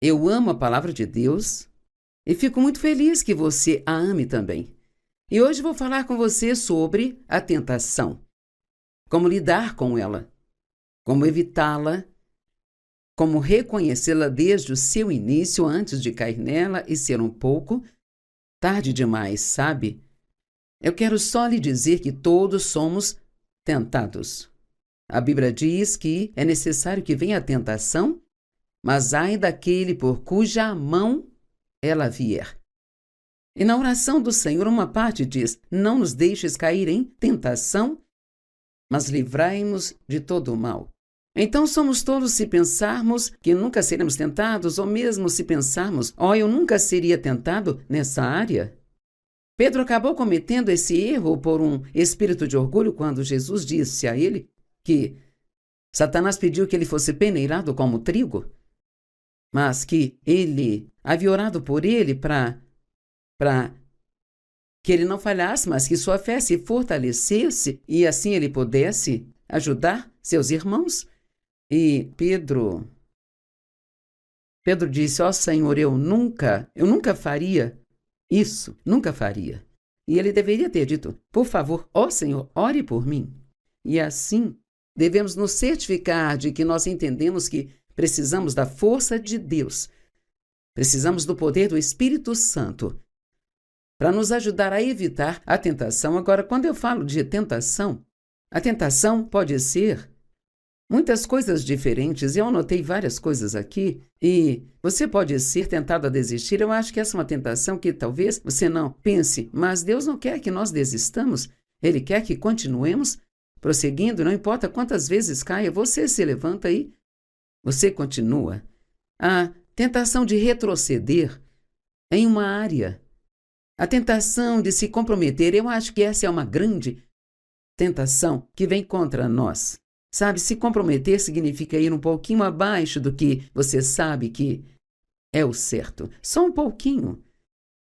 Eu amo a palavra de Deus e fico muito feliz que você a ame também. E hoje vou falar com você sobre a tentação. Como lidar com ela, como evitá-la, como reconhecê-la desde o seu início antes de cair nela e ser um pouco tarde demais, sabe? Eu quero só lhe dizer que todos somos tentados. A Bíblia diz que é necessário que venha a tentação, mas ai daquele por cuja mão ela vier. E na oração do Senhor, uma parte diz: não nos deixes cair em tentação, mas livrai-nos de todo o mal. Então somos tolos se pensarmos que nunca seremos tentados, ou mesmo se pensarmos: eu nunca seria tentado nessa área. Pedro acabou cometendo esse erro por um espírito de orgulho quando Jesus disse a ele que Satanás pediu que ele fosse peneirado como trigo, mas que ele havia orado por ele para que ele não falhasse, mas que sua fé se fortalecesse e assim ele pudesse ajudar seus irmãos. E Pedro disse: Senhor, eu nunca faria isso, nunca faria. E ele deveria ter dito: por favor, Senhor, ore por mim. E assim, devemos nos certificar de que nós entendemos que precisamos da força de Deus, precisamos do poder do Espírito Santo para nos ajudar a evitar a tentação. Agora, quando eu falo de tentação, a tentação pode ser muitas coisas diferentes. Eu anotei várias coisas aqui e você pode ser tentado a desistir. Eu acho que essa é uma tentação que talvez você não pense, mas Deus não quer que nós desistamos. Ele quer que continuemos prosseguindo, não importa quantas vezes caia, você se levanta e você continua. A tentação de retroceder em uma área, a tentação de se comprometer, eu acho que essa é uma grande tentação que vem contra nós. Sabe, se comprometer significa ir um pouquinho abaixo do que você sabe que é o certo. Só um pouquinho.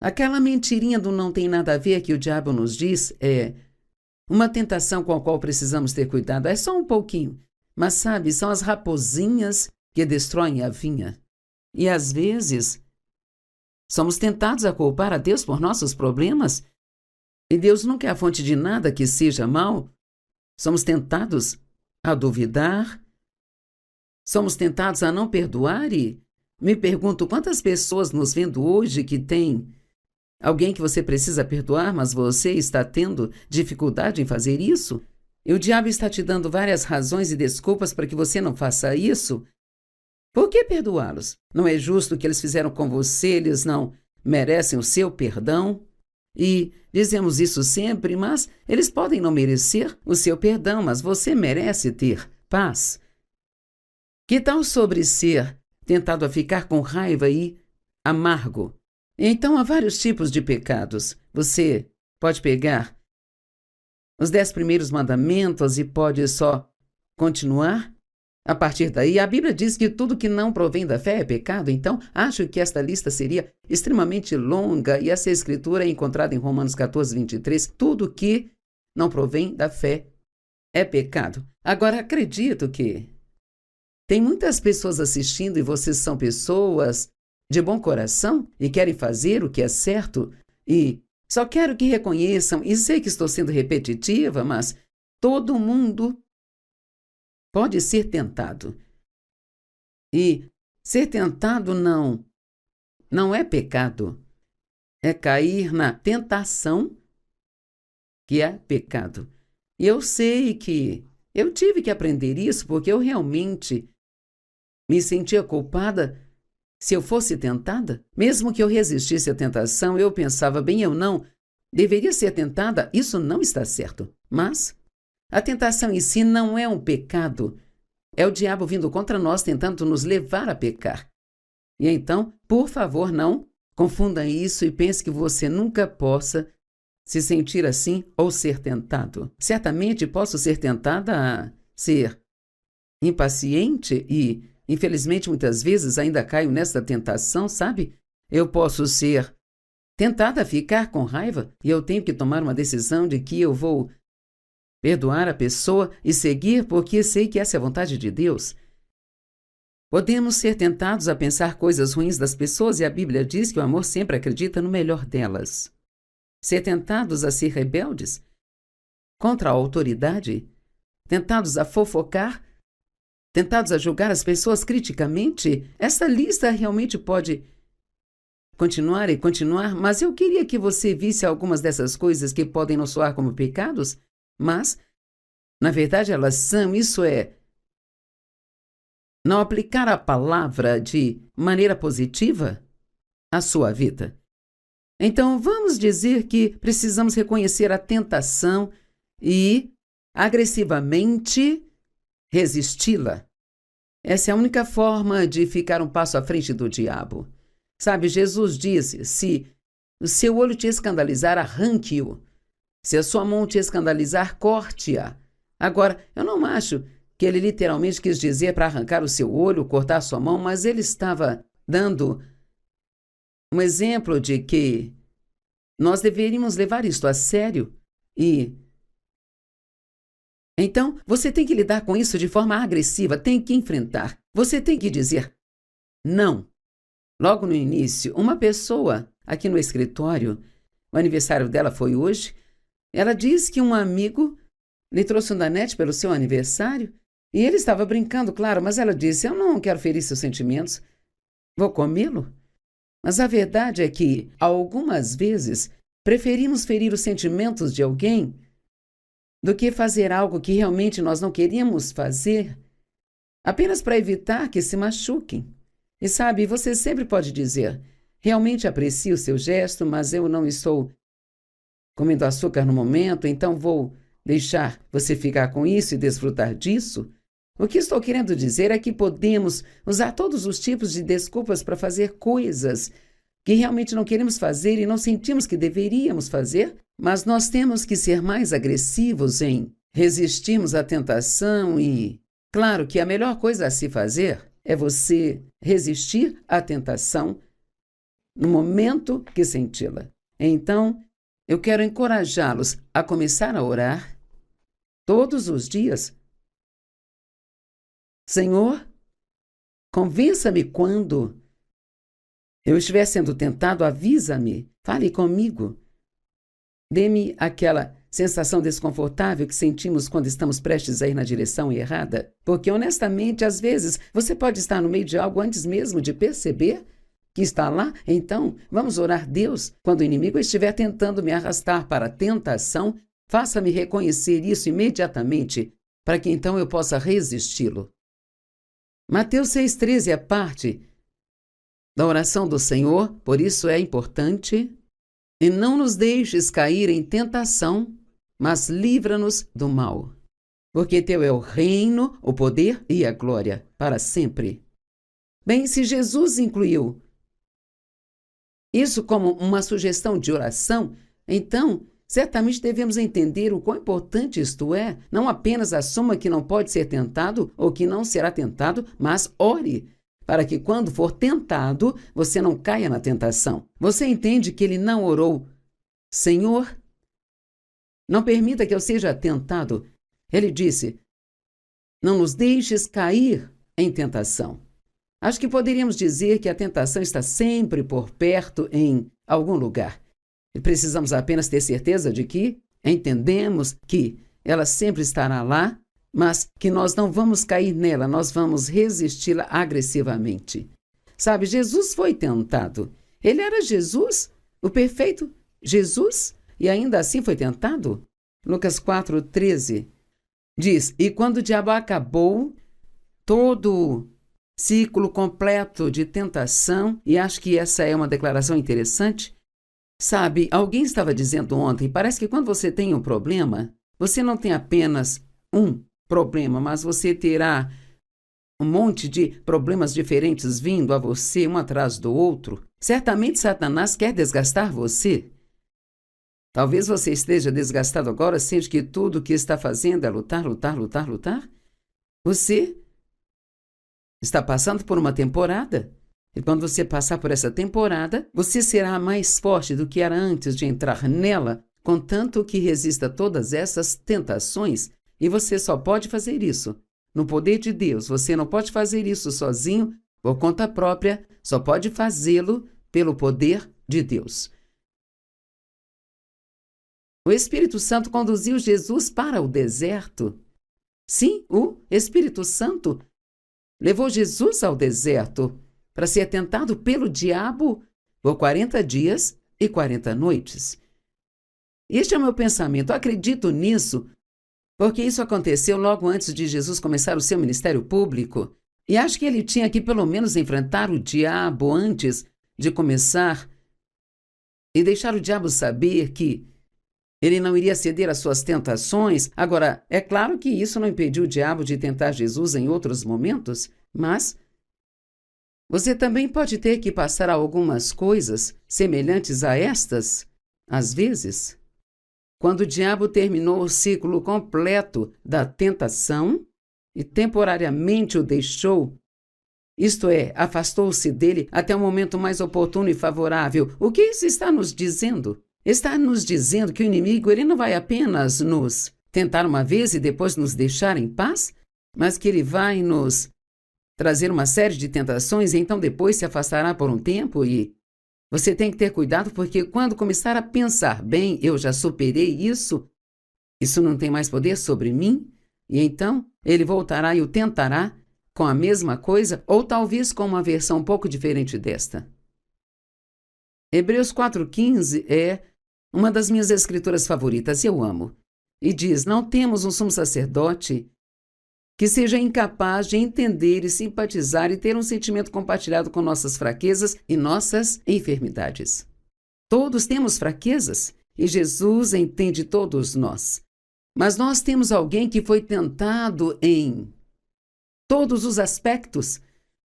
Aquela mentirinha do não tem nada a ver que o diabo nos diz é uma tentação com a qual precisamos ter cuidado. É só um pouquinho. Mas sabe, são as raposinhas que destroem a vinha. E às vezes somos tentados a culpar a Deus por nossos problemas. E Deus nunca é a fonte de nada que seja mal. Somos tentados a duvidar, somos tentados a não perdoar e me pergunto quantas pessoas nos vendo hoje que tem alguém que você precisa perdoar, mas você está tendo dificuldade em fazer isso? E o diabo está te dando várias razões e desculpas para que você não faça isso. Por que perdoá-los? Não é justo o que eles fizeram com você, eles não merecem o seu perdão. E dizemos isso sempre, mas eles podem não merecer o seu perdão, mas você merece ter paz. Que tal sobre ser tentado a ficar com raiva e amargo? Então há vários tipos de pecados. Você pode pegar os 10 primeiros mandamentos e pode só continuar. A partir daí, a Bíblia diz que tudo que não provém da fé é pecado, então acho que esta lista seria extremamente longa e essa escritura é encontrada em Romanos 14, 23. Tudo que não provém da fé é pecado. Agora, acredito que tem muitas pessoas assistindo e vocês são pessoas de bom coração e querem fazer o que é certo e só quero que reconheçam, e sei que estou sendo repetitiva, mas todo mundo pode ser tentado. E ser tentado não é pecado. É cair na tentação que é pecado. E eu sei que eu tive que aprender isso porque eu realmente me sentia culpada se eu fosse tentada. Mesmo que eu resistisse à tentação, eu pensava, bem, eu não deveria ser tentada, isso não está certo. Mas a tentação em si não é um pecado. É o diabo vindo contra nós, tentando nos levar a pecar. E então, por favor, não confunda isso e pense que você nunca possa se sentir assim ou ser tentado. Certamente posso ser tentada a ser impaciente e, infelizmente, muitas vezes ainda caio nessa tentação, sabe? Eu posso ser tentada a ficar com raiva e eu tenho que tomar uma decisão de que eu vou perdoar a pessoa e seguir porque sei que essa é a vontade de Deus. Podemos ser tentados a pensar coisas ruins das pessoas e a Bíblia diz que o amor sempre acredita no melhor delas. Ser tentados a ser rebeldes contra a autoridade, tentados a fofocar, tentados a julgar as pessoas criticamente, essa lista realmente pode continuar e continuar, mas eu queria que você visse algumas dessas coisas que podem não soar como pecados, mas, na verdade, elas são, isso é, não aplicar a palavra de maneira positiva à sua vida. Então, vamos dizer que precisamos reconhecer a tentação e, agressivamente, resisti-la. Essa é a única forma de ficar um passo à frente do diabo. Sabe, Jesus disse, se o seu olho te escandalizar, arranque-o. Se a sua mão te escandalizar, corte-a. Agora, eu não acho que ele literalmente quis dizer para arrancar o seu olho, cortar a sua mão, mas ele estava dando um exemplo de que nós deveríamos levar isto a sério e... Então, você tem que lidar com isso de forma agressiva, tem que enfrentar. Você tem que dizer não. Logo no início, uma pessoa aqui no escritório, o aniversário dela foi hoje, ela disse que um amigo lhe trouxe um danete pelo seu aniversário e ele estava brincando, claro, mas ela disse, eu não quero ferir seus sentimentos, vou comê-lo. Mas a verdade é que, algumas vezes, preferimos ferir os sentimentos de alguém do que fazer algo que realmente nós não queríamos fazer, apenas para evitar que se machuquem. E sabe, você sempre pode dizer, realmente aprecio o seu gesto, mas eu não estou comendo açúcar no momento, então vou deixar você ficar com isso e desfrutar disso. O que estou querendo dizer é que podemos usar todos os tipos de desculpas para fazer coisas que realmente não queremos fazer e não sentimos que deveríamos fazer, mas nós temos que ser mais agressivos em resistirmos à tentação e, claro que a melhor coisa a se fazer é você resistir à tentação no momento que senti-la. Então, eu quero encorajá-los a começar a orar todos os dias. Senhor, convença-me quando eu estiver sendo tentado, avisa-me, fale comigo. Dê-me aquela sensação desconfortável que sentimos quando estamos prestes a ir na direção errada, porque honestamente, às vezes, você pode estar no meio de algo antes mesmo de perceber que está lá. Então, vamos orar, Deus, quando o inimigo estiver tentando me arrastar para a tentação, faça-me reconhecer isso imediatamente, para que então eu possa resisti-lo. Mateus 6,13 é parte da oração do Senhor, por isso é importante. E não nos deixes cair em tentação, mas livra-nos do mal. Porque teu é o reino, o poder e a glória, para sempre. Bem, se Jesus incluiu isso como uma sugestão de oração, então certamente devemos entender o quão importante isto é. Não apenas assuma que não pode ser tentado ou que não será tentado, mas ore, para que quando for tentado, você não caia na tentação. Você entende que ele não orou, Senhor, não permita que eu seja tentado. Ele disse, não nos deixes cair em tentação. Acho que poderíamos dizer que a tentação está sempre por perto em algum lugar. E precisamos apenas ter certeza de que entendemos que ela sempre estará lá, mas que nós não vamos cair nela, nós vamos resisti-la agressivamente. Sabe, Jesus foi tentado. Ele era Jesus, o perfeito Jesus, e ainda assim foi tentado. Lucas 4,13 diz, e quando o diabo acabou todo o ciclo completo de tentação, e acho que essa é uma declaração interessante, sabe, alguém estava dizendo ontem, parece que quando você tem um problema, você não tem apenas um problema, mas você terá um monte de problemas diferentes vindo a você, um atrás do outro. Certamente Satanás quer desgastar você. Talvez você esteja desgastado agora, sente que tudo o que está fazendo é lutar, lutar, lutar, lutar. Você está passando por uma temporada. E quando você passar por essa temporada, você será mais forte do que era antes de entrar nela, contanto que resista a todas essas tentações. E você só pode fazer isso no poder de Deus. Você não pode fazer isso sozinho, por conta própria, só pode fazê-lo pelo poder de Deus. O Espírito Santo conduziu Jesus para o deserto. Sim, o Espírito Santo levou Jesus ao deserto para ser tentado pelo diabo por 40 dias e 40 noites. Este é o meu pensamento. Eu acredito nisso porque isso aconteceu logo antes de Jesus começar o seu ministério público. E acho que ele tinha que pelo menos enfrentar o diabo antes de começar e deixar o diabo saber que ele não iria ceder às suas tentações. Agora, é claro que isso não impediu o diabo de tentar Jesus em outros momentos, mas você também pode ter que passar algumas coisas semelhantes a estas, às vezes. Quando o diabo terminou o ciclo completo da tentação e temporariamente o deixou, isto é, afastou-se dele até o momento mais oportuno e favorável, o que isso está nos dizendo? Está nos dizendo que o inimigo ele não vai apenas nos tentar uma vez e depois nos deixar em paz, mas que ele vai nos trazer uma série de tentações e então depois se afastará por um tempo. E você tem que ter cuidado, porque quando começar a pensar, bem, eu já superei isso não tem mais poder sobre mim, e então ele voltará e o tentará com a mesma coisa, ou talvez com uma versão um pouco diferente desta. Hebreus 4,15 é uma das minhas escrituras favoritas, eu amo. E diz: não temos um sumo sacerdote que seja incapaz de entender e simpatizar e ter um sentimento compartilhado com nossas fraquezas e nossas enfermidades. Todos temos fraquezas e Jesus entende todos nós. Mas nós temos alguém que foi tentado em todos os aspectos,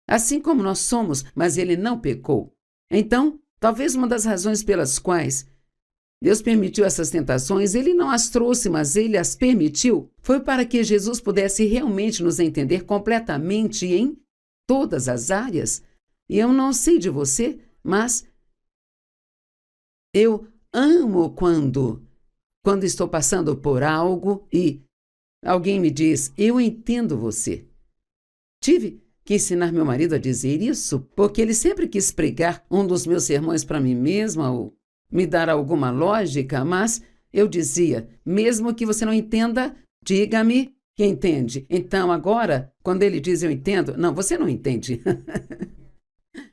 assim como nós somos, mas ele não pecou. Então, talvez uma das razões pelas quais Deus permitiu essas tentações, ele não as trouxe, mas ele as permitiu, foi para que Jesus pudesse realmente nos entender completamente em todas as áreas. E eu não sei de você, mas eu amo quando estou passando por algo e alguém me diz: eu entendo você. Tive que ensinar meu marido a dizer isso, porque ele sempre quis pregar um dos meus sermões para mim mesma ou me dar alguma lógica, mas eu dizia: mesmo que você não entenda, diga-me que entende. Então agora, quando ele diz eu entendo, não, você não entende.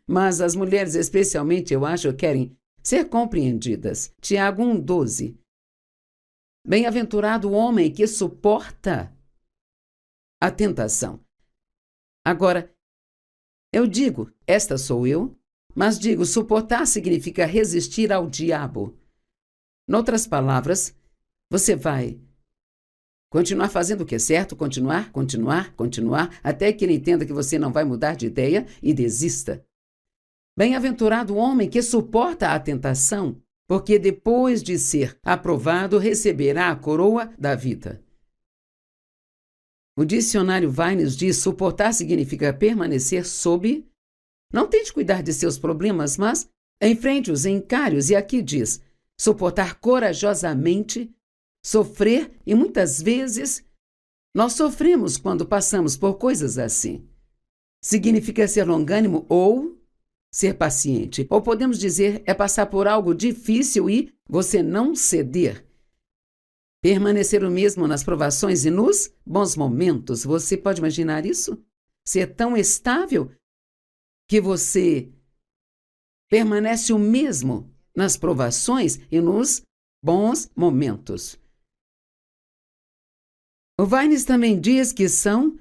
Mas as mulheres especialmente, eu acho, querem ser compreendidas. Tiago 1,12. Bem-aventurado o homem que suporta a tentação. Agora, eu digo, esta sou eu, mas digo, suportar significa resistir ao diabo. Noutras palavras, você vai continuar fazendo o que é certo, continuar, até que ele entenda que você não vai mudar de ideia e desista. Bem-aventurado o homem que suporta a tentação, porque depois de ser aprovado, receberá a coroa da vida. O dicionário Vines diz: suportar significa permanecer sob. Não tente cuidar de seus problemas, mas enfrente-os, encare-os. E aqui diz: suportar corajosamente, sofrer, e muitas vezes nós sofremos quando passamos por coisas assim. Significa ser longânimo ou ser paciente. Ou podemos dizer, é passar por algo difícil e você não ceder. Permanecer o mesmo nas provações e nos bons momentos. Você pode imaginar isso? Ser tão estável que você permanece o mesmo nas provações e nos bons momentos. O Vines também diz que são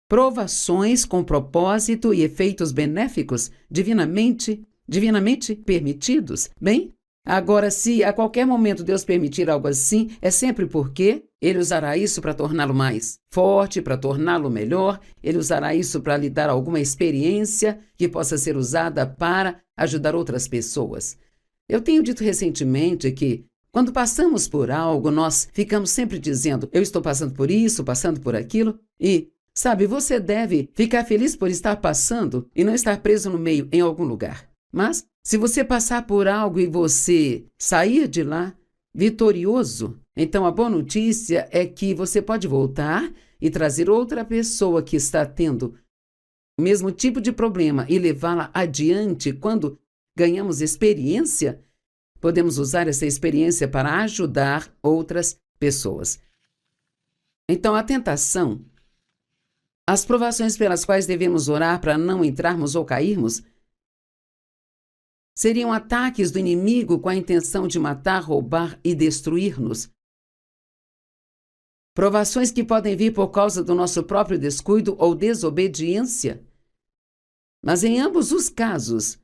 provações com propósito e efeitos benéficos divinamente permitidos. Bem, agora, se a qualquer momento Deus permitir algo assim, é sempre porque Ele usará isso para torná-lo mais forte, para torná-lo melhor. Ele usará isso para lhe dar alguma experiência que possa ser usada para ajudar outras pessoas. Eu tenho dito recentemente que, quando passamos por algo, nós ficamos sempre dizendo: eu estou passando por isso, passando por aquilo. E, sabe, você deve ficar feliz por estar passando e não estar preso no meio em algum lugar. Mas, se você passar por algo e você sair de lá vitorioso, Então, a boa notícia é que você pode voltar e trazer outra pessoa que está tendo o mesmo tipo de problema e levá-la adiante. Quando ganhamos experiência, podemos usar essa experiência para ajudar outras pessoas. Então, a tentação, as provações pelas quais devemos orar para não entrarmos ou cairmos, seriam ataques do inimigo com a intenção de matar, roubar e destruir-nos. Provações que podem vir por causa do nosso próprio descuido ou desobediência. Mas em ambos os casos,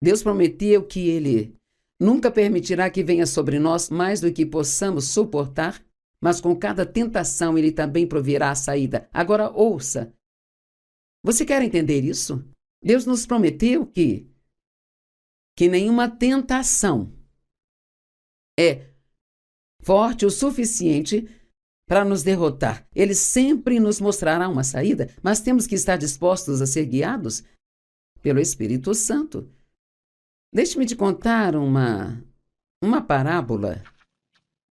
Deus prometeu que Ele nunca permitirá que venha sobre nós mais do que possamos suportar, mas com cada tentação Ele também proverá a saída. Agora ouça. Você quer entender isso? Deus nos prometeu que nenhuma tentação é forte o suficiente para nos derrotar. Ele sempre nos mostrará uma saída, mas temos que estar dispostos a ser guiados pelo Espírito Santo. Deixe-me te contar uma parábola.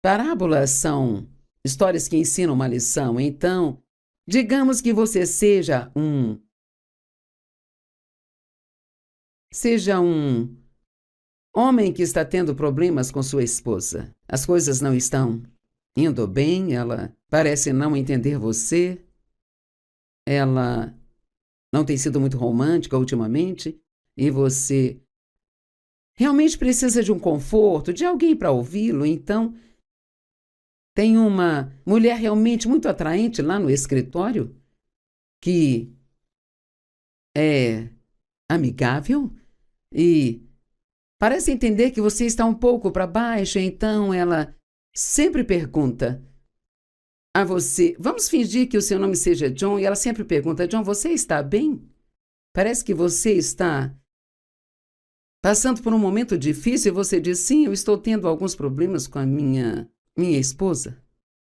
Parábolas são histórias que ensinam uma lição. Então, digamos que você seja um homem que está tendo problemas com sua esposa. As coisas não estão indo bem, ela parece não entender você, ela não tem sido muito romântica ultimamente, e você realmente precisa de um conforto, de alguém para ouvi-lo. Então, tem uma mulher realmente muito atraente lá no escritório, que é amigável e parece entender que você está um pouco para baixo, então ela sempre pergunta a você, vamos fingir que o seu nome seja John, e ela sempre pergunta, John, você está bem? Parece que você está passando por um momento difícil e você diz, sim, eu estou tendo alguns problemas com a minha esposa.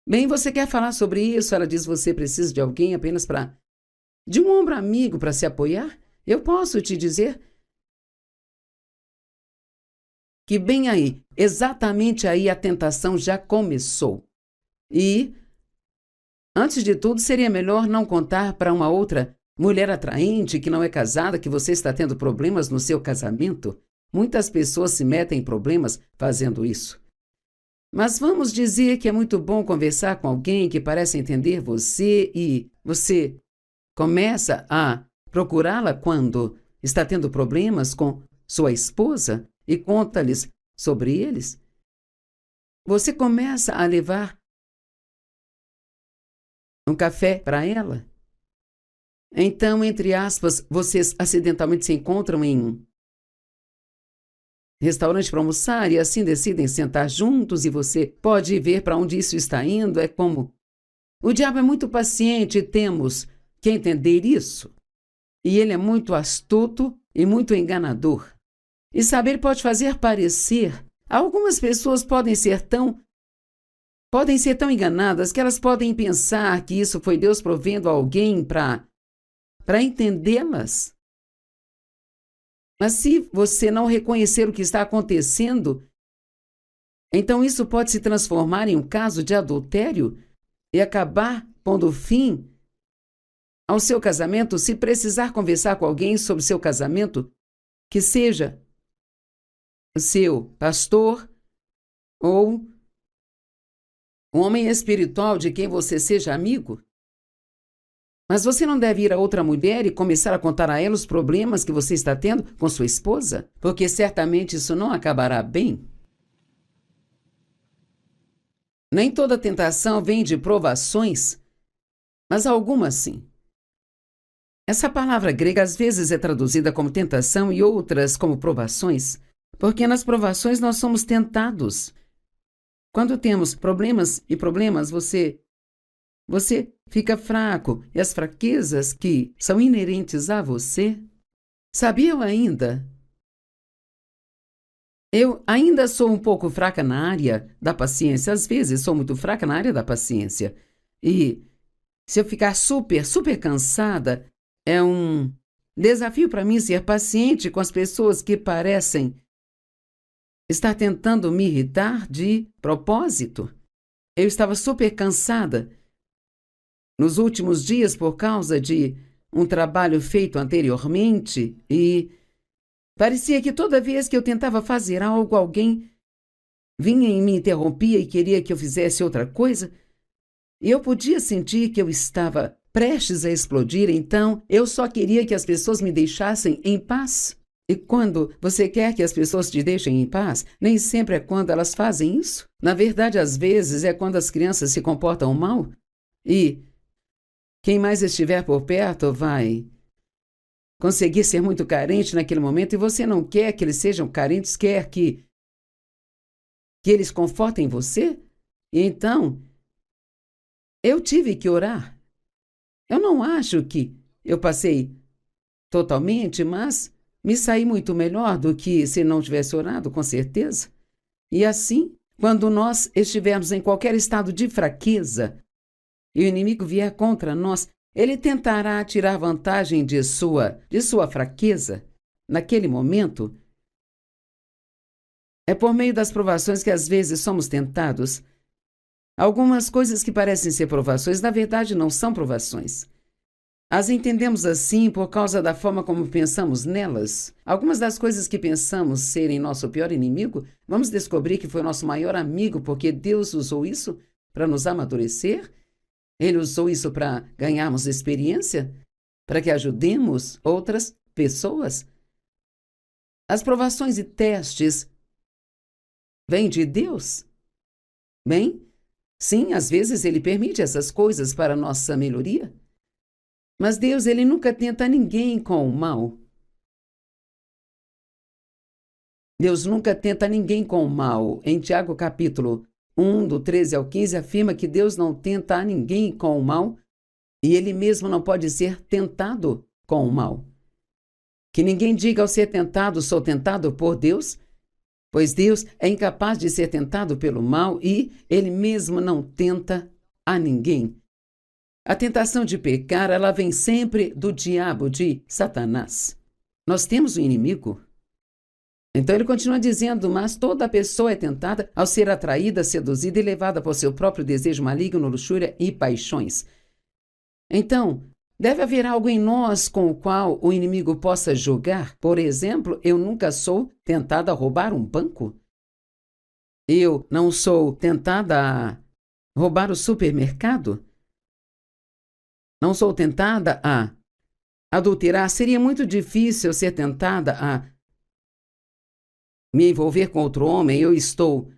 Bem, você quer falar sobre isso? Ela diz, você precisa de alguém apenas de um ombro amigo para se apoiar? Eu posso te dizer que bem aí, exatamente aí a tentação já começou. E, antes de tudo, seria melhor não contar para uma outra mulher atraente que não é casada que você está tendo problemas no seu casamento. Muitas pessoas se metem em problemas fazendo isso. Mas vamos dizer que é muito bom conversar com alguém que parece entender você e você começa a procurá-la quando está tendo problemas com sua esposa e conta-lhes sobre eles. Você começa a levar um café para ela. Então, entre aspas, vocês acidentalmente se encontram em um restaurante para almoçar e assim decidem sentar juntos e você pode ver para onde isso está indo. É como o diabo é muito paciente e temos que entender isso. E ele é muito astuto e muito enganador. E saber pode fazer parecer. Algumas pessoas podem ser tão enganadas que elas podem pensar que isso foi Deus provendo alguém para entendê-las. Mas se você não reconhecer o que está acontecendo, então isso pode se transformar em um caso de adultério e acabar pondo fim ao seu casamento. Se precisar conversar com alguém sobre seu casamento, que seja o seu pastor ou um homem espiritual de quem você seja amigo. Mas você não deve ir a outra mulher e começar a contar a ela os problemas que você está tendo com sua esposa, porque certamente isso não acabará bem. Nem toda tentação vem de provações, mas algumas sim. Essa palavra grega às vezes é traduzida como tentação e outras como provações, porque nas provações nós somos tentados. Quando temos problemas, você fica fraco, e as fraquezas que são inerentes a você. Sabia eu ainda sou um pouco fraca na área da paciência. Às vezes sou muito fraca na área da paciência. E se eu ficar super cansada, é um desafio para mim ser paciente com as pessoas que parecem estar tentando me irritar de propósito. Eu estava super cansada nos últimos dias por causa de um trabalho feito anteriormente e parecia que toda vez que eu tentava fazer algo, alguém vinha e me interrompia e queria que eu fizesse outra coisa. E eu podia sentir que eu estava prestes a explodir, então eu só queria que as pessoas me deixassem em paz. E quando você quer que as pessoas te deixem em paz, nem sempre é quando elas fazem isso. Na verdade, às vezes é quando as crianças se comportam mal e quem mais estiver por perto vai conseguir ser muito carente naquele momento e você não quer que eles sejam carentes, quer que eles confortem você. E então, eu tive que orar. Eu não acho que eu passei totalmente, mas me saí muito melhor do que se não tivesse orado, com certeza. E assim, quando nós estivermos em qualquer estado de fraqueza e o inimigo vier contra nós, ele tentará tirar vantagem de sua fraqueza. Naquele momento, é por meio das provações que às vezes somos tentados. Algumas coisas que parecem ser provações, na verdade, não são provações. As entendemos assim por causa da forma como pensamos nelas. Algumas das coisas que pensamos serem nosso pior inimigo, vamos descobrir que foi nosso maior amigo, porque Deus usou isso para nos amadurecer. Ele usou isso para ganharmos experiência, para que ajudemos outras pessoas. As provações e testes vêm de Deus. Bem, sim, às vezes Ele permite essas coisas para nossa melhoria. Mas Deus, Ele nunca tenta ninguém com o mal. Deus nunca tenta ninguém com o mal. Em Tiago capítulo 1, do 13 ao 15, afirma que Deus não tenta a ninguém com o mal e Ele mesmo não pode ser tentado com o mal. Que ninguém diga ao ser tentado, sou tentado por Deus, pois Deus é incapaz de ser tentado pelo mal e Ele mesmo não tenta a ninguém. A tentação de pecar, ela vem sempre do diabo, de Satanás. Nós temos um inimigo. Então ele continua dizendo, mas toda pessoa é tentada ao ser atraída, seduzida e levada por seu próprio desejo maligno, luxúria e paixões. Então, deve haver algo em nós com o qual o inimigo possa jogar. Por exemplo, eu nunca sou tentada a roubar um banco. Eu não sou tentada a roubar o supermercado. Não sou tentada a adulterar. Seria muito difícil ser tentada a me envolver com outro homem. Eu estou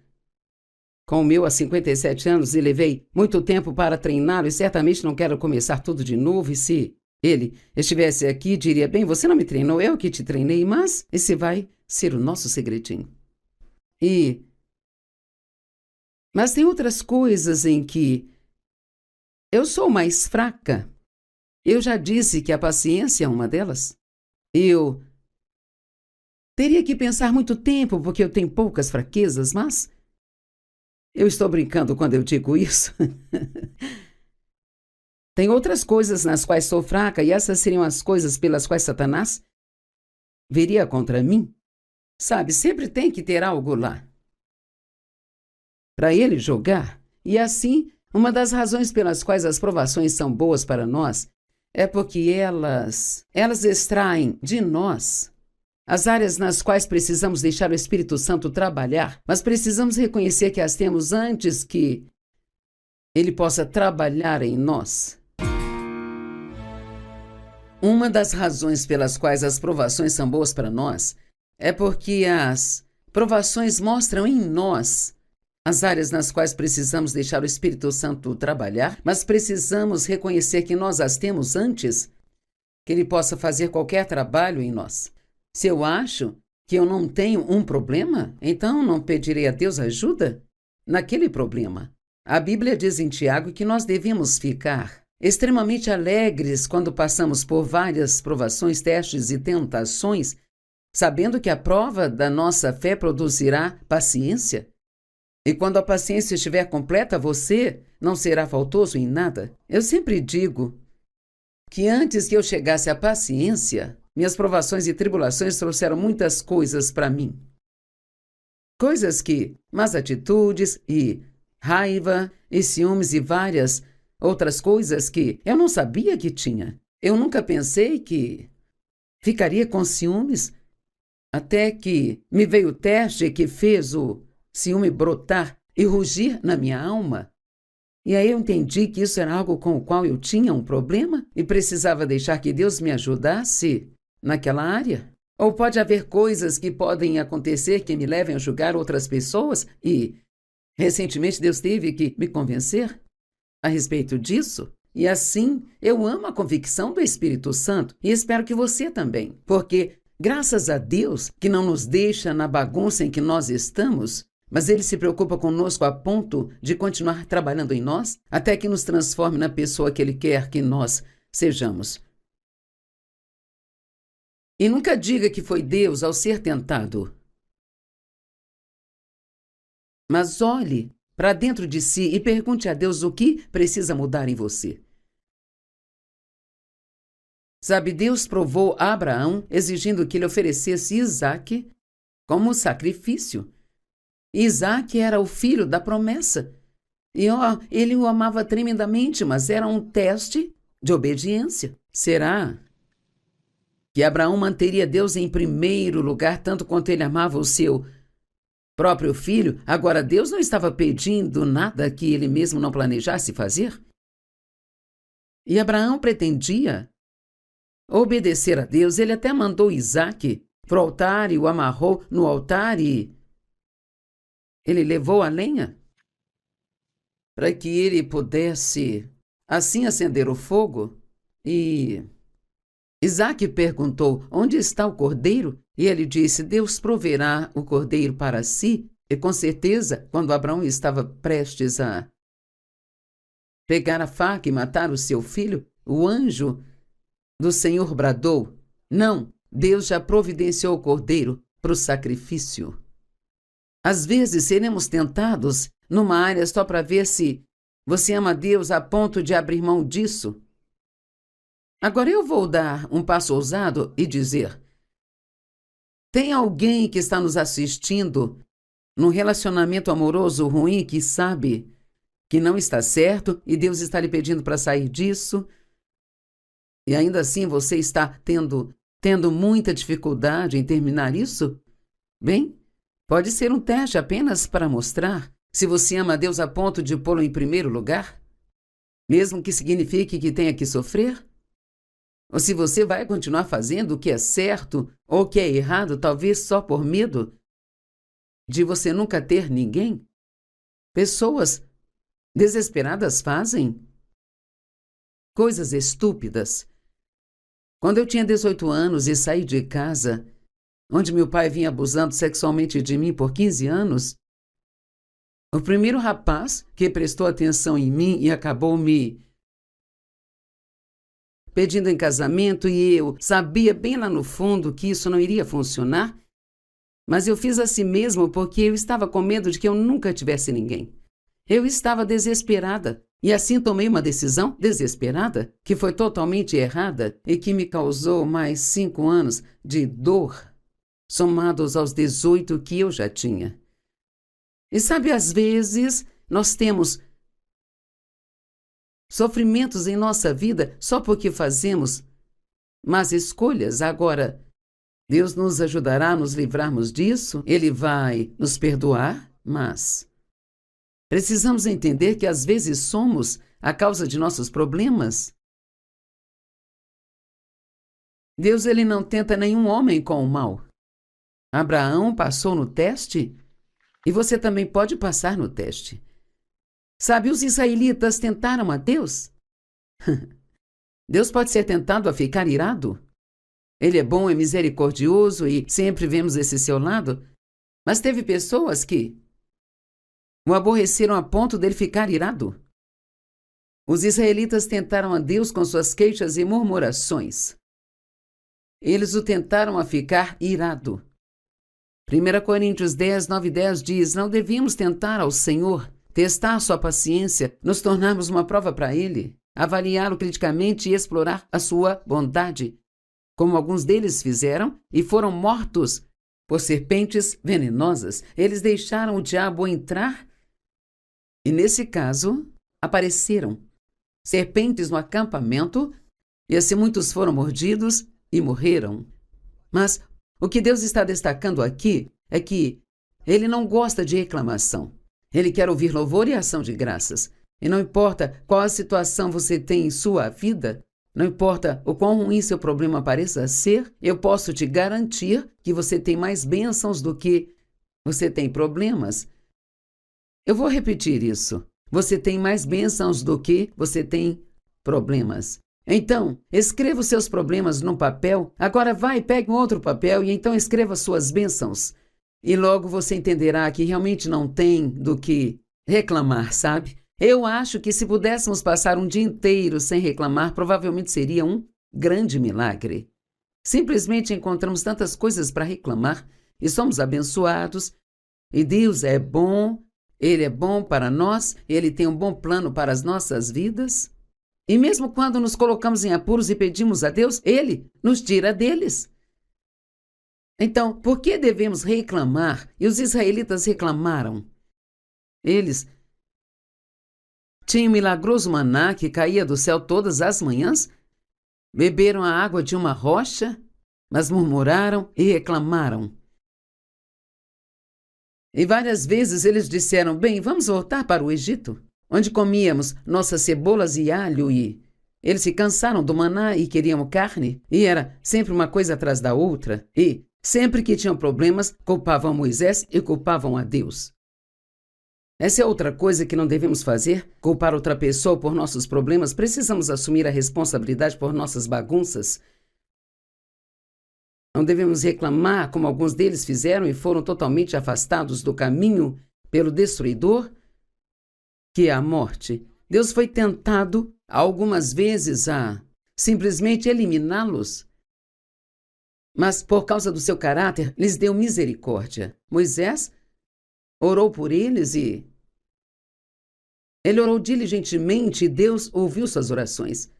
com o meu há 57 anos e levei muito tempo para treiná-lo e certamente não quero começar tudo de novo. E se ele estivesse aqui, diria, bem, você não me treinou, eu que te treinei, mas esse vai ser o nosso segredinho. Mas tem outras coisas em que eu sou mais fraca. Eu já disse que a paciência é uma delas. Eu teria que pensar muito tempo porque eu tenho poucas fraquezas, mas eu estou brincando quando eu digo isso. Tem outras coisas nas quais sou fraca e essas seriam as coisas pelas quais Satanás viria contra mim. Sabe, sempre tem que ter algo lá para ele jogar. E assim, uma das razões pelas quais as provações são boas para nós é porque elas extraem de nós as áreas nas quais precisamos deixar o Espírito Santo trabalhar, mas precisamos reconhecer que as temos antes que ele possa trabalhar em nós. Uma das razões pelas quais as provações são boas para nós é porque as provações mostram em nós as áreas nas quais precisamos deixar o Espírito Santo trabalhar, mas precisamos reconhecer que nós as temos antes que ele possa fazer qualquer trabalho em nós. Se eu acho que eu não tenho um problema, então não pedirei a Deus ajuda naquele problema. A Bíblia diz em Tiago que nós devemos ficar extremamente alegres quando passamos por várias provações, testes e tentações, sabendo que a prova da nossa fé produzirá paciência. E quando a paciência estiver completa, você não será faltoso em nada. Eu sempre digo que antes que eu chegasse à paciência, minhas provações e tribulações trouxeram muitas coisas para mim. Coisas que, más atitudes e raiva e ciúmes e várias outras coisas que eu não sabia que tinha. Eu nunca pensei que ficaria com ciúmes, até que me veio o teste que fez o ciúme brotar e rugir na minha alma. E aí eu entendi que isso era algo com o qual eu tinha um problema e precisava deixar que Deus me ajudasse naquela área. Ou pode haver coisas que podem acontecer que me levem a julgar outras pessoas e, recentemente, Deus teve que me convencer a respeito disso. E assim, eu amo a convicção do Espírito Santo e espero que você também. Porque, graças a Deus, que não nos deixa na bagunça em que nós estamos, mas Ele se preocupa conosco a ponto de continuar trabalhando em nós até que nos transforme na pessoa que Ele quer que nós sejamos. E nunca diga que foi Deus ao ser tentado. Mas olhe para dentro de si e pergunte a Deus o que precisa mudar em você. Sabe, Deus provou a Abraão exigindo que ele oferecesse Isaque como sacrifício. Isaque era o filho da promessa. E ele o amava tremendamente, mas era um teste de obediência. Será que Abraão manteria Deus em primeiro lugar, tanto quanto ele amava o seu próprio filho? Agora, Deus não estava pedindo nada que ele mesmo não planejasse fazer? E Abraão pretendia obedecer a Deus. Ele até mandou Isaque para o altar e o amarrou no altar e ele levou a lenha para que ele pudesse assim acender o fogo. E Isaque perguntou: onde está o cordeiro? E ele disse: Deus proverá o cordeiro para si. E com certeza, quando Abraão estava prestes a pegar a faca e matar o seu filho, o anjo do Senhor bradou: não, Deus já providenciou o cordeiro para o sacrifício. Às vezes seremos tentados numa área só para ver se você ama Deus a ponto de abrir mão disso. Agora eu vou dar um passo ousado e dizer: tem alguém que está nos assistindo num relacionamento amoroso ruim que sabe que não está certo e Deus está lhe pedindo para sair disso? E ainda assim você está tendo muita dificuldade em terminar isso? Bem, pode ser um teste apenas para mostrar se você ama a Deus a ponto de pô-lo em primeiro lugar, mesmo que signifique que tenha que sofrer. Ou se você vai continuar fazendo o que é certo ou o que é errado, talvez só por medo de você nunca ter ninguém. Pessoas desesperadas fazem coisas estúpidas. Quando eu tinha 18 anos e saí de casa, onde meu pai vinha abusando sexualmente de mim por 15 anos, o primeiro rapaz que prestou atenção em mim e acabou me pedindo em casamento, e eu sabia bem lá no fundo que isso não iria funcionar, mas eu fiz assim mesmo porque eu estava com medo de que eu nunca tivesse ninguém. Eu estava desesperada. E assim tomei uma decisão desesperada, que foi totalmente errada e que me causou mais 5 anos de dor, somados aos 18 que eu já tinha. E sabe, às vezes nós temos sofrimentos em nossa vida só porque fazemos más escolhas. Agora, Deus nos ajudará a nos livrarmos disso, Ele vai nos perdoar, mas precisamos entender que às vezes somos a causa de nossos problemas. Deus, Ele não tenta nenhum homem com o mal. Abraão passou no teste e você também pode passar no teste. Sabe, os israelitas tentaram a Deus. Deus pode ser tentado a ficar irado. Ele é bom, é misericordioso e sempre vemos esse seu lado. Mas teve pessoas que o aborreceram a ponto dele ficar irado. Os israelitas tentaram a Deus com suas queixas e murmurações. Eles o tentaram a ficar irado. 1 Coríntios 10, 9 e 10 diz: não devíamos tentar ao Senhor, testar sua paciência, nos tornarmos uma prova para Ele, avaliá-lo criticamente e explorar a sua bondade, como alguns deles fizeram e foram mortos por serpentes venenosas. Eles deixaram o diabo entrar E nesse caso, apareceram serpentes no acampamento, e assim muitos foram mordidos e morreram. Mas o que Deus está destacando aqui é que Ele não gosta de reclamação. Ele quer ouvir louvor e ação de graças. E não importa qual a situação você tem em sua vida, não importa o quão ruim seu problema pareça ser, eu posso te garantir que você tem mais bênçãos do que você tem problemas. Eu vou repetir isso. Você tem mais bênçãos do que você tem problemas. Então, escreva os seus problemas num papel. Agora vai, pegue um outro papel e então escreva suas bênçãos. E logo você entenderá que realmente não tem do que reclamar, sabe? Eu acho que se pudéssemos passar um dia inteiro sem reclamar, provavelmente seria um grande milagre. Simplesmente encontramos tantas coisas para reclamar e somos abençoados. E Deus é bom, Ele é bom para nós, Ele tem um bom plano para as nossas vidas. E mesmo quando nos colocamos em apuros e pedimos a Deus, Ele nos tira deles. Então, por que devemos reclamar? E os israelitas reclamaram. Eles tinham um milagroso maná que caía do céu todas as manhãs, beberam a água de uma rocha, mas murmuraram e reclamaram. E várias vezes eles disseram, bem, vamos voltar para o Egito, onde comíamos nossas cebolas e alho, e eles se cansaram do maná e queriam carne, e era sempre uma coisa atrás da outra, e sempre que tinham problemas, culpavam Moisés e culpavam a Deus. Essa é outra coisa que não devemos fazer, culpar outra pessoa por nossos problemas. Precisamos assumir a responsabilidade por nossas bagunças. Não devemos reclamar como alguns deles fizeram e foram totalmente afastados do caminho pelo destruidor, que é a morte. Deus foi tentado algumas vezes a simplesmente eliminá-los, mas por causa do seu caráter, lhes deu misericórdia. Moisés orou por eles e ele orou diligentemente e Deus ouviu suas orações.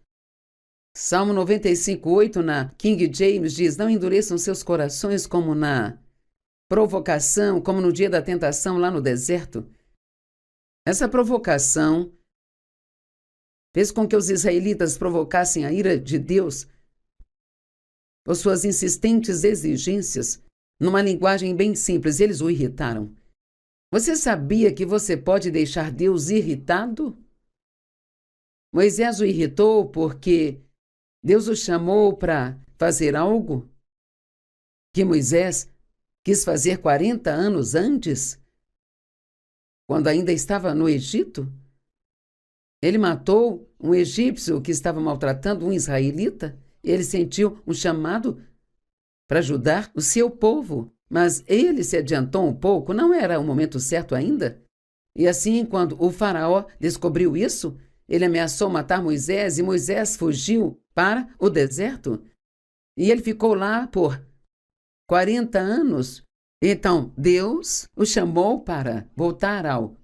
Salmo 95:8 na King James diz, não endureçam seus corações como na provocação, como no dia da tentação lá no deserto. Essa provocação fez com que os israelitas provocassem a ira de Deus por suas insistentes exigências. Numa linguagem bem simples, eles o irritaram. Você sabia que você pode deixar Deus irritado? Moisés o irritou porque Deus o chamou para fazer algo que Moisés quis fazer 40 anos antes, quando ainda estava no Egito. Ele matou um egípcio que estava maltratando um israelita. Ele sentiu um chamado para ajudar o seu povo. Mas ele se adiantou um pouco, não era o momento certo ainda. E assim, quando o faraó descobriu isso, ele ameaçou matar Moisés e Moisés fugiu para o deserto. E ele ficou lá por 40 anos. Então, Deus o chamou para voltar ao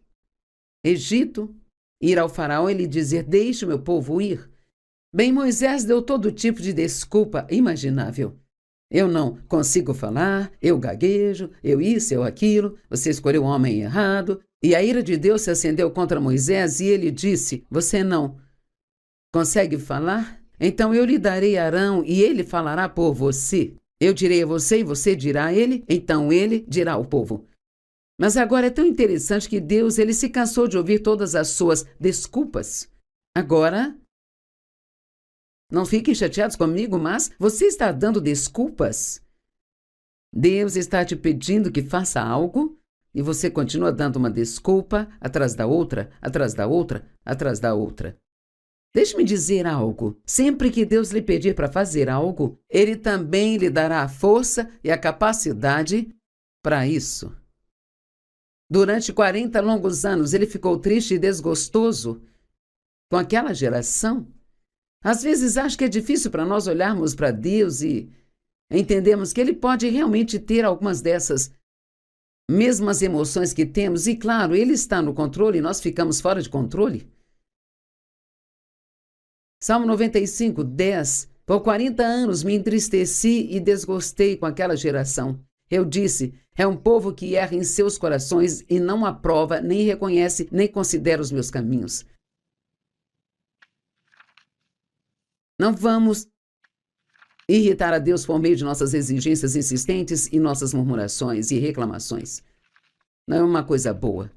Egito, ir ao faraó e lhe dizer, deixe o meu povo ir. Bem, Moisés deu todo tipo de desculpa imaginável. Eu não consigo falar, eu gaguejo, eu isso, eu aquilo, você escolheu o homem errado. E a ira de Deus se acendeu contra Moisés e ele disse, você não consegue falar? Então eu lhe darei Arão e ele falará por você. Eu direi a você e você dirá a ele, então ele dirá ao povo. Mas agora é tão interessante que Deus ele se cansou de ouvir todas as suas desculpas. Agora, não fiquem chateados comigo, mas você está dando desculpas. Deus está te pedindo que faça algo e você continua dando uma desculpa atrás da outra, atrás da outra, atrás da outra. Deixe-me dizer algo. Sempre que Deus lhe pedir para fazer algo, Ele também lhe dará a força e a capacidade para isso. Durante 40 longos anos, ele ficou triste e desgostoso com aquela geração. Às vezes acho que é difícil para nós olharmos para Deus e entendermos que Ele pode realmente ter algumas dessas mesmas emoções que temos. E claro, Ele está no controle e nós ficamos fora de controle. Salmo 95:10. Por 40 anos me entristeci e desgostei com aquela geração. Eu disse, é um povo que erra em seus corações e não aprova, nem reconhece, nem considera os meus caminhos. Não vamos irritar a Deus por meio de nossas exigências insistentes e nossas murmurações e reclamações. Não é uma coisa boa.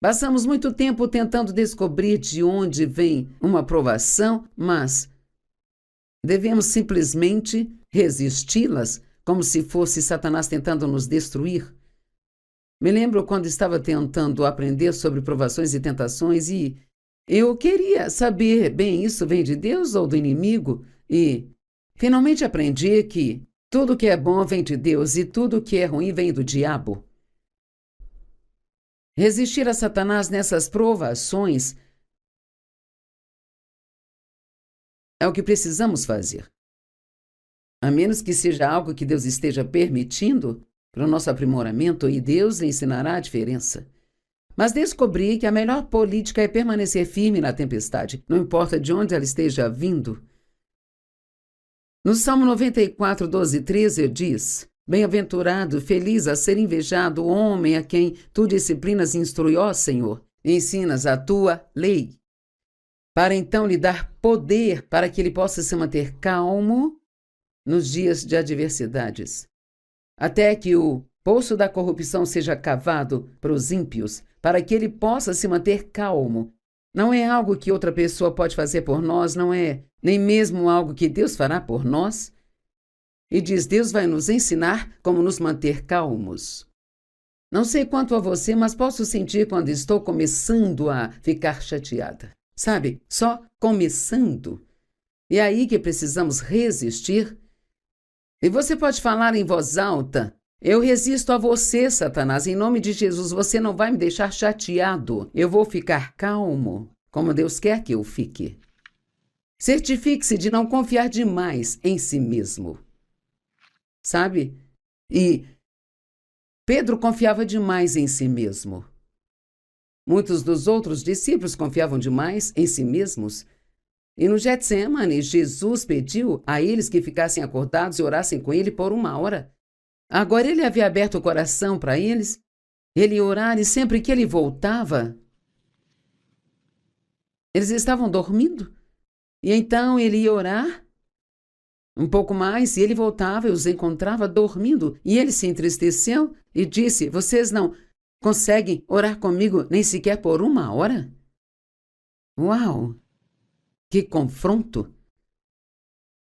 Passamos muito tempo tentando descobrir de onde vem uma aprovação, mas devemos simplesmente resisti-las como se fosse Satanás tentando nos destruir. Me lembro quando estava tentando aprender sobre provações e tentações e eu queria saber, bem, isso vem de Deus ou do inimigo? E finalmente aprendi que tudo que é bom vem de Deus e tudo que é ruim vem do diabo. Resistir a Satanás nessas provações é o que precisamos fazer. A menos que seja algo que Deus esteja permitindo para o nosso aprimoramento, e Deus lhe ensinará a diferença. Mas descobri que a melhor política é permanecer firme na tempestade, não importa de onde ela esteja vindo. No Salmo 94, 12 e 13 diz: Bem-aventurado, feliz a ser invejado o homem a quem tu disciplinas e instrui, ó Senhor, e ensinas a tua lei, para então lhe dar poder para que ele possa se manter calmo nos dias de adversidades, até que o poço da corrupção seja cavado para os ímpios, para que ele possa se manter calmo. Não é algo que outra pessoa pode fazer por nós, não é nem mesmo algo que Deus fará por nós. E diz, Deus vai nos ensinar como nos manter calmos. Não sei quanto a você, mas posso sentir quando estou começando a ficar chateada. Sabe, só começando. E é aí que precisamos resistir. E você pode falar em voz alta, eu resisto a você, Satanás, em nome de Jesus, você não vai me deixar chateado. Eu vou ficar calmo, como Deus quer que eu fique. Certifique-se de não confiar demais em si mesmo. Sabe? E Pedro confiava demais em si mesmo. Muitos dos outros discípulos confiavam demais em si mesmos. E no Getsemane, Jesus pediu a eles que ficassem acordados e orassem com ele por 1 hora. Agora ele havia aberto o coração para eles. Ele ia orar e sempre que ele voltava, eles estavam dormindo. E então ele ia orar um pouco mais, e ele voltava e os encontrava dormindo. E ele se entristeceu e disse, vocês não conseguem orar comigo nem sequer por 1 hora? Uau! Que confronto!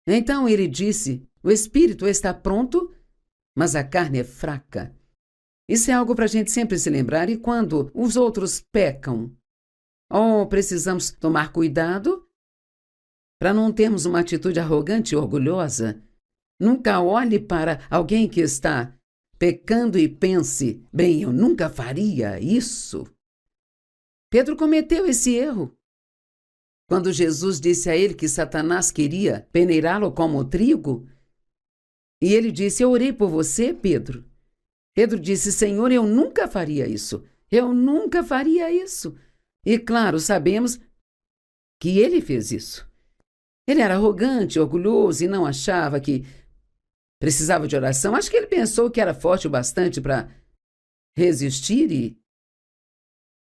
Então ele disse, o espírito está pronto, mas a carne é fraca. Isso é algo para a gente sempre se lembrar, e quando os outros pecam, precisamos tomar cuidado para não termos uma atitude arrogante e orgulhosa. Nunca olhe para alguém que está pecando e pense, bem, eu nunca faria isso. Pedro cometeu esse erro. Quando Jesus disse a ele que Satanás queria peneirá-lo como trigo, e ele disse, eu orei por você, Pedro. Pedro disse, Senhor, eu nunca faria isso. Eu nunca faria isso. E claro, sabemos que ele fez isso. Ele era arrogante, orgulhoso e não achava que precisava de oração. Acho que ele pensou que era forte o bastante para resistir e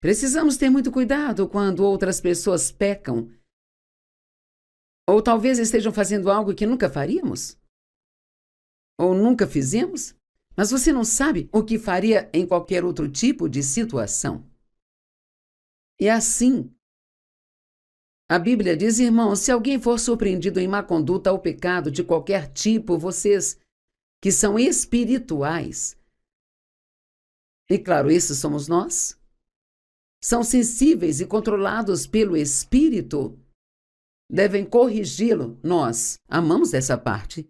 precisamos ter muito cuidado quando outras pessoas pecam. Ou talvez estejam fazendo algo que nunca faríamos. Ou nunca fizemos. Mas você não sabe o que faria em qualquer outro tipo de situação. E assim, a Bíblia diz, irmãos, se alguém for surpreendido em má conduta ou pecado de qualquer tipo, vocês que são espirituais, e claro, esses somos nós, são sensíveis e controlados pelo Espírito, devem corrigi-lo. Nós amamos essa parte.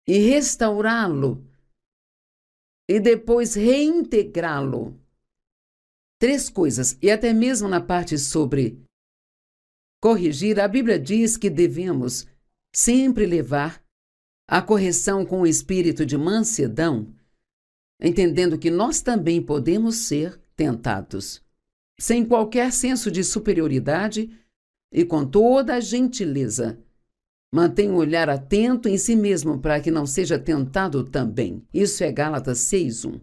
E restaurá-lo. E depois reintegrá-lo. 3 coisas. E até mesmo na parte sobre corrigir, a Bíblia diz que devemos sempre levar a correção com o espírito de mansidão, entendendo que nós também podemos ser tentados, sem qualquer senso de superioridade e com toda a gentileza, Mantenha um olhar atento em si mesmo para que não seja tentado também. Isso é Gálatas 6:1.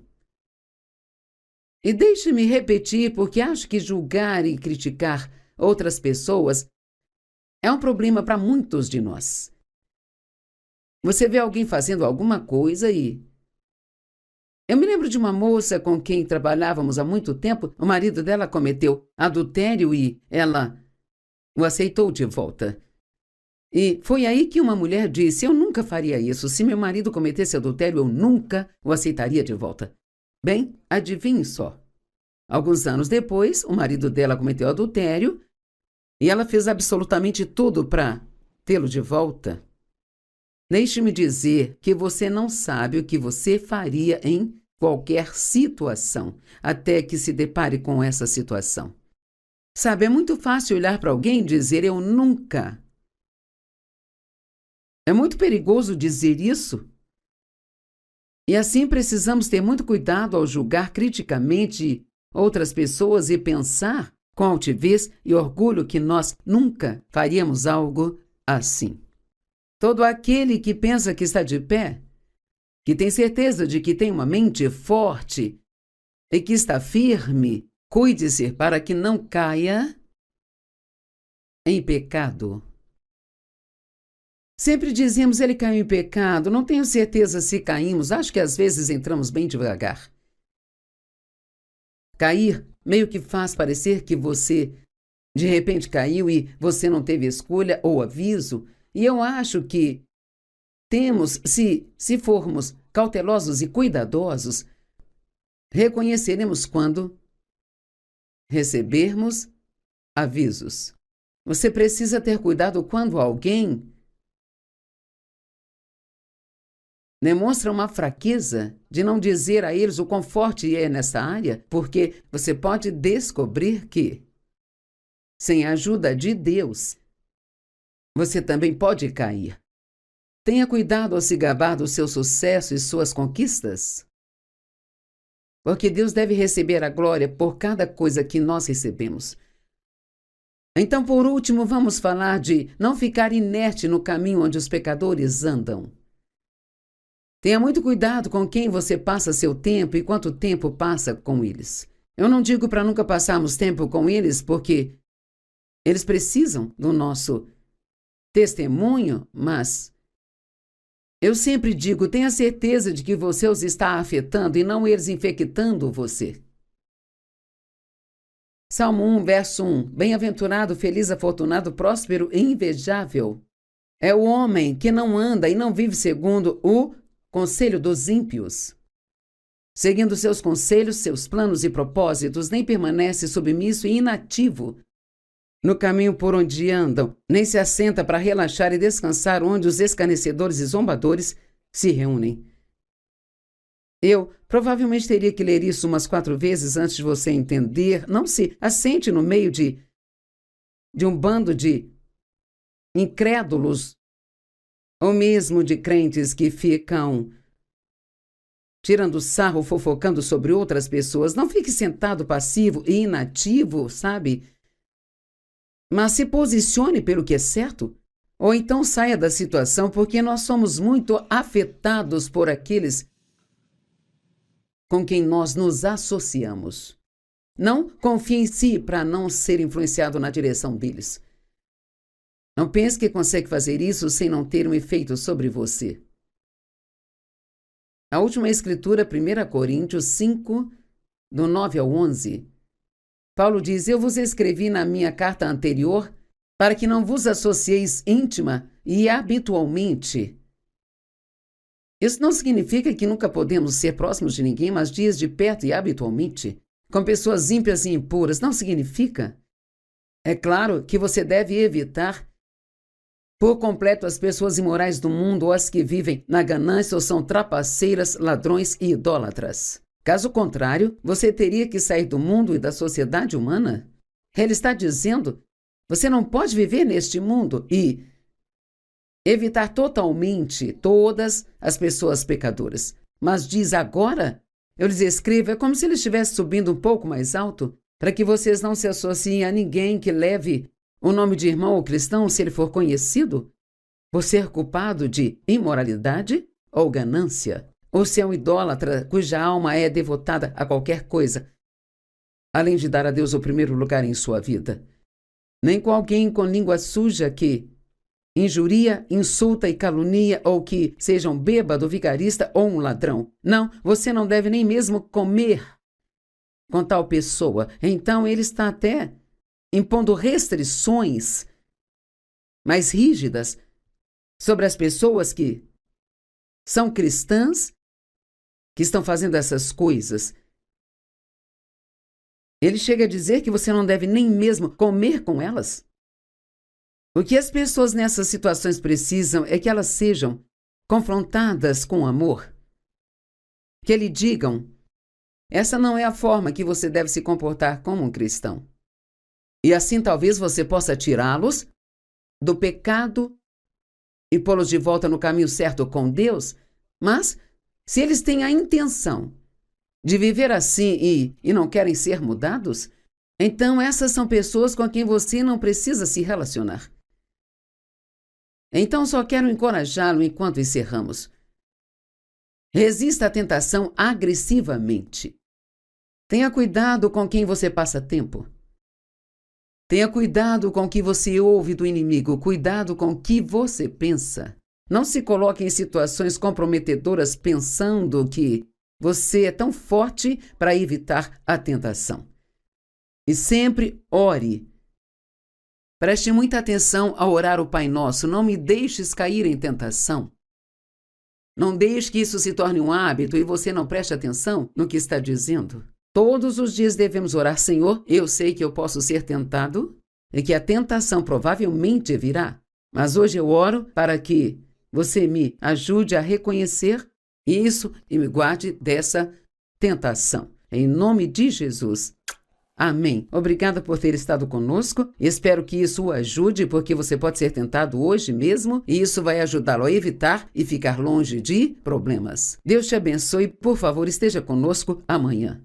E deixe-me repetir, porque acho que julgar e criticar outras pessoas é um problema para muitos de nós. Você vê alguém fazendo alguma coisa e... Eu me lembro de uma moça com quem trabalhávamos há muito tempo. O marido dela cometeu adultério e ela o aceitou de volta. E foi aí que uma mulher disse: eu nunca faria isso. Se meu marido cometesse adultério, eu nunca o aceitaria de volta. Bem, adivinhe só. Alguns anos depois, o marido dela cometeu adultério e ela fez absolutamente tudo para tê-lo de volta. Deixe-me dizer que você não sabe o que você faria em qualquer situação, até que se depare com essa situação. Sabe, é muito fácil olhar para alguém e dizer: eu nunca. É muito perigoso dizer isso. E assim precisamos ter muito cuidado ao julgar criticamente outras pessoas e pensar com altivez e orgulho que nós nunca faríamos algo assim. Todo aquele que pensa que está de pé, que tem certeza de que tem uma mente forte e que está firme, cuide-se para que não caia em pecado. Sempre dizemos: ele caiu em pecado. Não tenho certeza se caímos. Acho que às vezes entramos bem devagar. Cair meio que faz parecer que você de repente caiu e você não teve escolha ou aviso. E eu acho que temos, se formos cautelosos e cuidadosos, reconheceremos quando recebermos avisos. Você precisa ter cuidado quando alguém demonstra uma fraqueza de não dizer a eles o quão forte é nessa área, porque você pode descobrir que, sem a ajuda de Deus, você também pode cair. Tenha cuidado ao se gabar do seu sucesso e suas conquistas, porque Deus deve receber a glória por cada coisa que nós recebemos. Então, por último, vamos falar de não ficar inerte no caminho onde os pecadores andam. Tenha muito cuidado com quem você passa seu tempo e quanto tempo passa com eles. Eu não digo para nunca passarmos tempo com eles, porque eles precisam do nosso testemunho, mas eu sempre digo: tenha certeza de que você os está afetando e não eles infectando você. Salmo 1, verso 1. Bem-aventurado, feliz, afortunado, próspero e invejável é o homem que não anda e não vive segundo o conselho dos ímpios, seguindo seus conselhos, seus planos e propósitos, nem permanece submisso e inativo no caminho por onde andam, nem se assenta para relaxar e descansar onde os escarnecedores e zombadores se reúnem. Eu provavelmente teria que ler isso umas 4 vezes antes de você entender. Não se assente no meio de um bando de incrédulos ou mesmo de crentes que ficam tirando sarro, fofocando sobre outras pessoas. Não fique sentado passivo e inativo, sabe? Mas se posicione pelo que é certo. Ou então saia da situação, porque nós somos muito afetados por aqueles com quem nós nos associamos. Não confie em si para não ser influenciado na direção deles. Não pense que consegue fazer isso sem não ter um efeito sobre você. A última escritura, 1 Coríntios 5, do 9 ao 11. Paulo diz: eu vos escrevi na minha carta anterior para que não vos associeis íntima e habitualmente. Isso não significa que nunca podemos ser próximos de ninguém, mas dias de perto e habitualmente, com pessoas ímpias e impuras. Não significa. É claro que você deve evitar por completo as pessoas imorais do mundo ou as que vivem na ganância ou são trapaceiras, ladrões e idólatras. Caso contrário, você teria que sair do mundo e da sociedade humana. Ele está dizendo: você não pode viver neste mundo e evitar totalmente todas as pessoas pecadoras. Mas diz agora, eu lhes escrevo, é como se ele estivesse subindo um pouco mais alto, para que vocês não se associem a ninguém que leve o nome de irmão ou cristão, se ele for conhecido. por ser culpado de imoralidade ou ganância, ou se é um idólatra cuja alma é devotada a qualquer coisa, além de dar a Deus o primeiro lugar em sua vida. Nem com alguém com língua suja que injuria, insulta e calunia, ou que seja um bêbado, vigarista ou um ladrão. Não, você não deve nem mesmo comer com tal pessoa. Então ele está até impondo restrições mais rígidas sobre as pessoas que são cristãs, que estão fazendo essas coisas. Ele chega a dizer que você não deve nem mesmo comer com elas. O que as pessoas nessas situações precisam é que elas sejam confrontadas com amor. Que lhe digam: essa não é a forma que você deve se comportar como um cristão. E assim talvez você possa tirá-los do pecado e pô-los de volta no caminho certo com Deus. Mas, se eles têm a intenção de viver assim e não querem ser mudados, então essas são pessoas com quem você não precisa se relacionar. Então só quero encorajá-lo enquanto encerramos. Resista à tentação agressivamente. Tenha cuidado com quem você passa tempo. Tenha cuidado com o que você ouve do inimigo. Cuidado com o que você pensa. Não se coloque em situações comprometedoras pensando que você é tão forte para evitar a tentação. E sempre ore. Preste muita atenção ao orar o Pai Nosso. Não me deixes cair em tentação. Não deixe que isso se torne um hábito e você não preste atenção no que está dizendo. Todos os dias devemos orar: Senhor, eu sei que eu posso ser tentado e que a tentação provavelmente virá. Mas hoje eu oro para que você me ajude a reconhecer isso e me guarde dessa tentação. Em nome de Jesus. Amém. Obrigada por ter estado conosco. Espero que isso o ajude, porque você pode ser tentado hoje mesmo e isso vai ajudá-lo a evitar e ficar longe de problemas. Deus te abençoe. Por favor, esteja conosco amanhã.